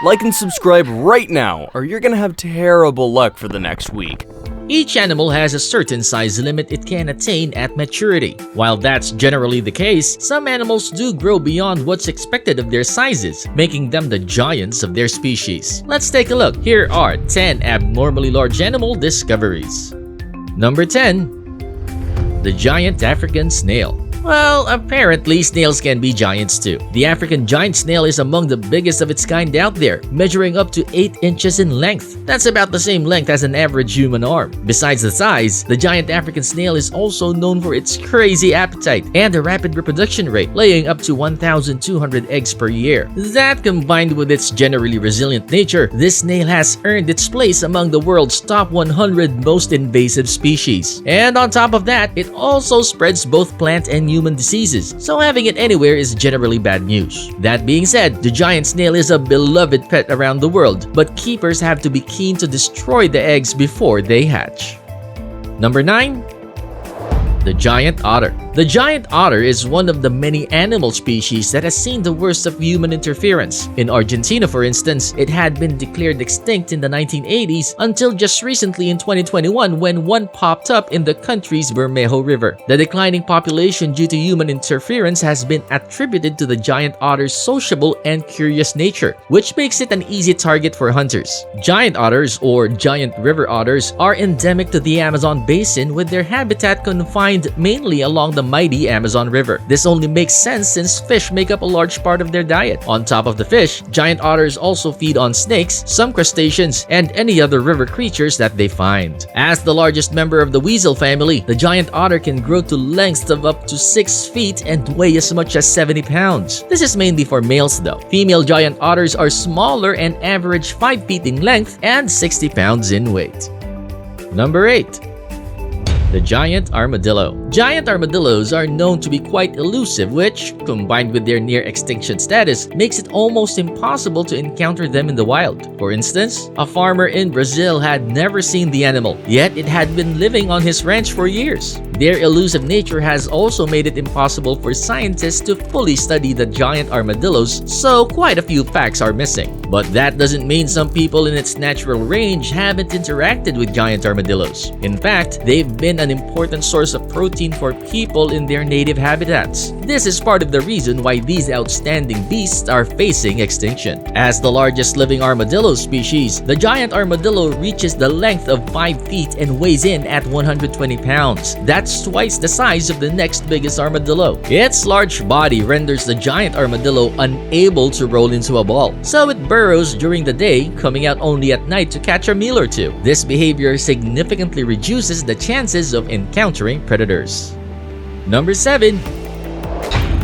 Like and subscribe right now, or you're gonna have terrible luck for the next week. Each animal has a certain size limit it can attain at maturity. While that's generally the case, some animals do grow beyond what's expected of their sizes, making them the giants of their species. Let's take a look. Here are 10 abnormally large animal discoveries. Number 10. The giant African snail. Well, apparently snails can be giants too. The African giant snail is among the biggest of its kind out there, measuring up to 8 inches in length. That's about the same length as an average human arm. Besides the size, the giant African snail is also known for its crazy appetite and a rapid reproduction rate, laying up to 1,200 eggs per year. That, combined with its generally resilient nature, this snail has earned its place among the world's top 100 most invasive species. And on top of that, it also spreads both plant and human diseases, so having it anywhere is generally bad news. That being said, the giant snail is a beloved pet around the world, but keepers have to be keen to destroy the eggs before they hatch. Number 9. The giant otter. The giant otter is one of the many animal species that has seen the worst of human interference. In Argentina, for instance, it had been declared extinct in the 1980s until just recently in 2021 when one popped up in the country's Bermejo River. The declining population due to human interference has been attributed to the giant otter's sociable and curious nature, which makes it an easy target for hunters. Giant otters, or giant river otters, are endemic to the Amazon basin, with their habitat confined mainly along the mighty Amazon River. This only makes sense since fish make up a large part of their diet. On top of the fish, giant otters also feed on snakes, some crustaceans, and any other river creatures that they find. As the largest member of the weasel family, the giant otter can grow to lengths of up to 6 feet and weigh as much as 70 pounds. This is mainly for males though. Female giant otters are smaller and average 5 feet in length and 60 pounds in weight. Number 8. The giant armadillo. Giant armadillos are known to be quite elusive, which, combined with their near extinction status, makes it almost impossible to encounter them in the wild. For instance, a farmer in Brazil had never seen the animal, yet it had been living on his ranch for years. Their elusive nature has also made it impossible for scientists to fully study the giant armadillos, so quite a few facts are missing. But that doesn't mean some people in its natural range haven't interacted with giant armadillos. In fact, they've been an important source of protein for people in their native habitats. This is part of the reason why these outstanding beasts are facing extinction. As the largest living armadillo species, the giant armadillo reaches the length of 5 feet and weighs in at 120 pounds. That's twice the size of the next biggest armadillo. Its large body renders the giant armadillo unable to roll into a ball, so it burrows during the day, coming out only at night to catch a meal or two. This behavior significantly reduces the chances of encountering predators. Number 7.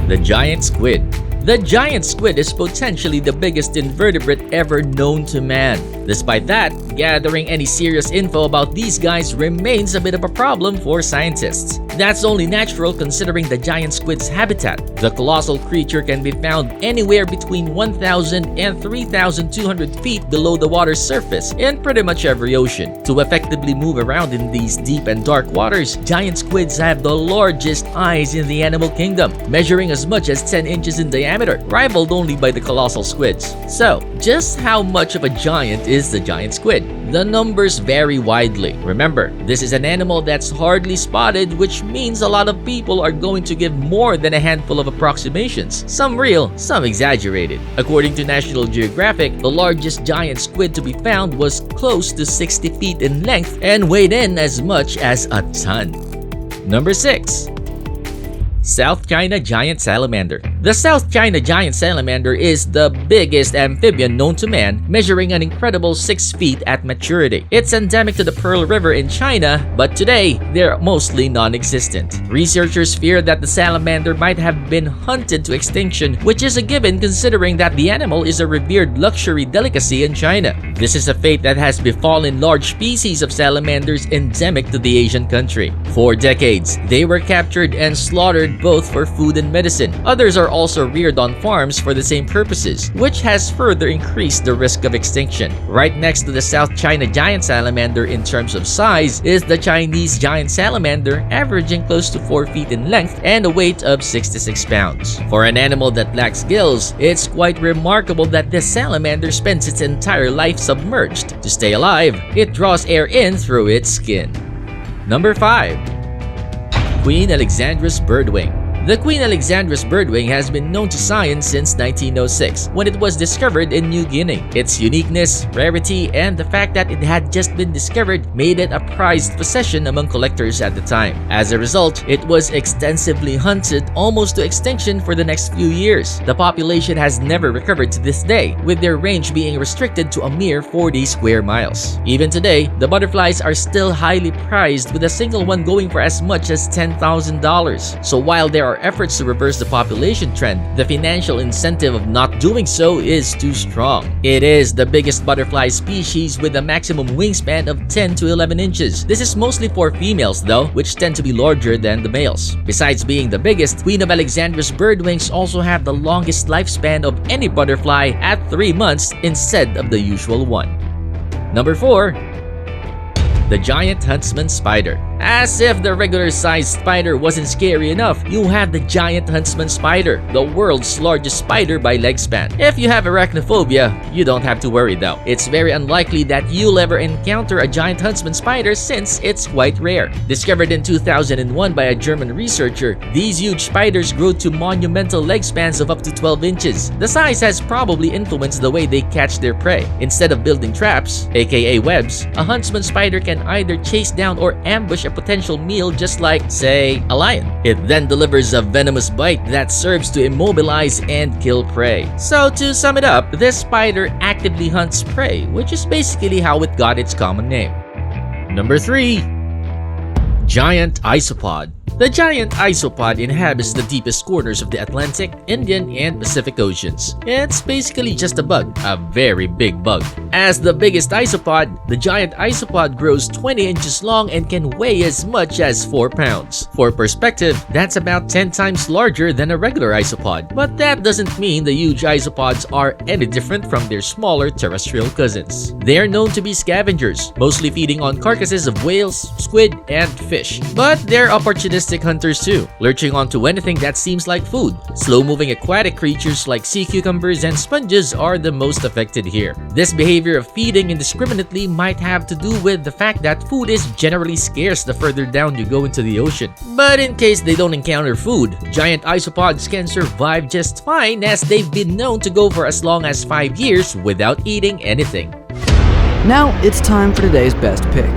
The giant squid. The giant squid is potentially the biggest invertebrate ever known to man. Despite that, gathering any serious info about these guys remains a bit of a problem for scientists. That's only natural considering the giant squid's habitat. The colossal creature can be found anywhere between 1,000 and 3,200 feet below the water's surface in pretty much every ocean. To effectively move around in these deep and dark waters, giant squids have the largest eyes in the animal kingdom, measuring as much as 10 inches in diameter, rivaled only by the colossal squids. So, just how much of a giant is the giant squid? The numbers vary widely. Remember, this is an animal that's hardly spotted, which means a lot of people are going to give more than a handful of approximations, some real, some exaggerated. According to National Geographic, the largest giant squid to be found was close to 60 feet in length and weighed in as much as a ton. Number 6. South China Giant Salamander. The South China Giant Salamander is the biggest amphibian known to man, measuring an incredible 6 feet at maturity. It's endemic to the Pearl River in China, but today, they're mostly non-existent. Researchers fear that the salamander might have been hunted to extinction, which is a given considering that the animal is a revered luxury delicacy in China. This is a fate that has befallen large species of salamanders endemic to the Asian country. For decades, they were captured and slaughtered both for food and medicine. Others are also reared on farms for the same purposes, which has further increased the risk of extinction. Right next to the South China giant salamander in terms of size is the Chinese giant salamander, averaging close to 4 feet in length and a weight of 66 pounds. For an animal that lacks gills, it's quite remarkable that this salamander spends its entire life submerged. To stay alive, it draws air in through its skin. Number 5. Queen Alexandrias Birdwing. The Queen Alexandrias birdwing has been known to science since 1906, when it was discovered in New Guinea. Its uniqueness, rarity, and the fact that it had just been discovered made it a prized possession among collectors at the time. As a result, it was extensively hunted almost to extinction for the next few years. The population has never recovered to this day, with their range being restricted to a mere 40 square miles. Even today, the butterflies are still highly prized, with a single one going for as much as $10,000. So while there are efforts to reverse the population trend, the financial incentive of not doing so is too strong. It is the biggest butterfly species with a maximum wingspan of 10 to 11 inches. This is mostly for females though, which tend to be larger than the males. Besides being the biggest, Queen of Alexandrias birdwings also have the longest lifespan of any butterfly at 3 months instead of the usual one. Number 4. The giant huntsman spider. As if the regular-sized spider wasn't scary enough, you have the giant huntsman spider, the world's largest spider by leg span. If you have arachnophobia, you don't have to worry though. It's very unlikely that you'll ever encounter a giant huntsman spider since it's quite rare. Discovered in 2001 by a German researcher, these huge spiders grow to monumental leg spans of up to 12 inches. The size has probably influenced the way they catch their prey. Instead of building traps, aka webs, a huntsman spider can either chase down or ambush a potential meal just like, say, a lion. It then delivers a venomous bite that serves to immobilize and kill prey. So to sum it up, this spider actively hunts prey, which is basically how it got its common name. Number 3. Giant Isopod. The giant isopod inhabits the deepest corners of the Atlantic, Indian, and Pacific Oceans. It's basically just a bug, a very big bug. As the biggest isopod, the giant isopod grows 20 inches long and can weigh as much as 4 pounds. For perspective, that's about 10 times larger than a regular isopod. But that doesn't mean the huge isopods are any different from their smaller terrestrial cousins. They are known to be scavengers, mostly feeding on carcasses of whales, squid, and fish. But they're opportunistic hunters too, lurching onto anything that seems like food. Slow-moving aquatic creatures like sea cucumbers and sponges are the most affected here. This behavior of feeding indiscriminately might have to do with the fact that food is generally scarce the further down you go into the ocean. But in case they don't encounter food, giant isopods can survive just fine, as they've been known to go for as long as 5 years without eating anything. Now it's time for today's best pick.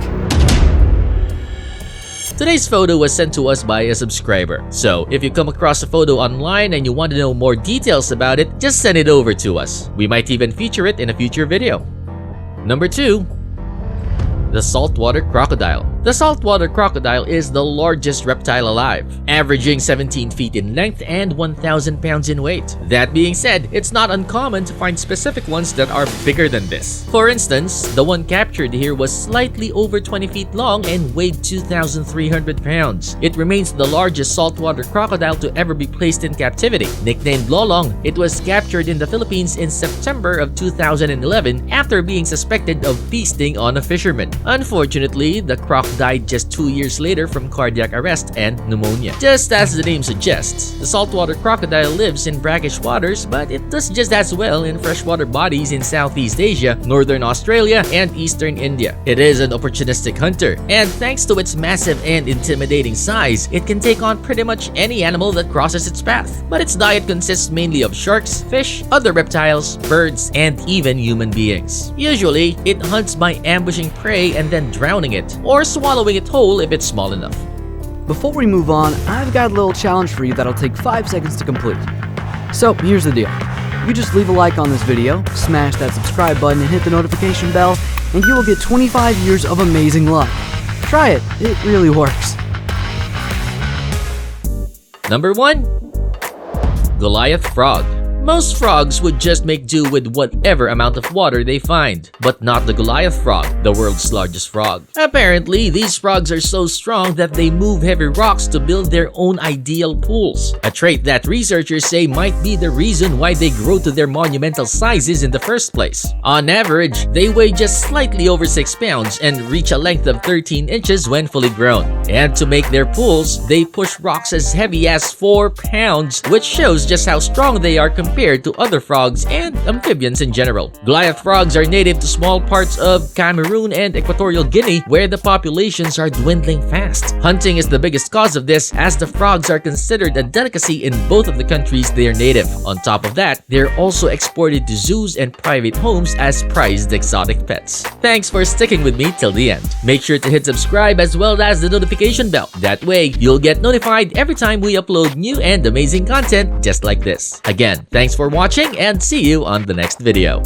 Today's photo was sent to us by a subscriber, so if you come across a photo online and you want to know more details about it, just send it over to us. We might even feature it in a future video. Number 2. The Saltwater Crocodile. The saltwater crocodile is the largest reptile alive, averaging 17 feet in length and 1,000 pounds in weight. That being said, it's not uncommon to find specific ones that are bigger than this. For instance, the one captured here was slightly over 20 feet long and weighed 2,300 pounds. It remains the largest saltwater crocodile to ever be placed in captivity. Nicknamed Lolong, it was captured in the Philippines in September of 2011 after being suspected of feasting on a fisherman. Unfortunately, the croc died just 2 years later from cardiac arrest and pneumonia. Just as the name suggests, the saltwater crocodile lives in brackish waters, but it does just as well in freshwater bodies in Southeast Asia, Northern Australia, and Eastern India. It is an opportunistic hunter, and thanks to its massive and intimidating size, it can take on pretty much any animal that crosses its path. But its diet consists mainly of sharks, fish, other reptiles, birds, and even human beings. Usually, it hunts by ambushing prey and then drowning it, or swallowing it whole if it's small enough. Before we move on, I've got a little challenge for you that'll take 5 seconds to complete. So here's the deal. You just leave a like on this video, smash that subscribe button and hit the notification bell, and you will get 25 years of amazing luck. Try it, it really works. Number 1. Goliath Frog. Most frogs would just make do with whatever amount of water they find, but not the Goliath Frog, the world's largest frog. Apparently, these frogs are so strong that they move heavy rocks to build their own ideal pools, a trait that researchers say might be the reason why they grow to their monumental sizes in the first place. On average, they weigh just slightly over 6 pounds and reach a length of 13 inches when fully grown. And to make their pools, they push rocks as heavy as 4 pounds, which shows just how strong they are compared to other frogs and amphibians in general. Goliath frogs are native to small parts of Cameroon and Equatorial Guinea, where the populations are dwindling fast. Hunting is the biggest cause of this, as the frogs are considered a delicacy in both of the countries they are native. On top of that, they're also exported to zoos and private homes as prized exotic pets. Thanks for sticking with me till the end. Make sure to hit subscribe as well as the notification bell. That way, you'll get notified every time we upload new and amazing content just like this. Again, thanks for watching and see you on the next video.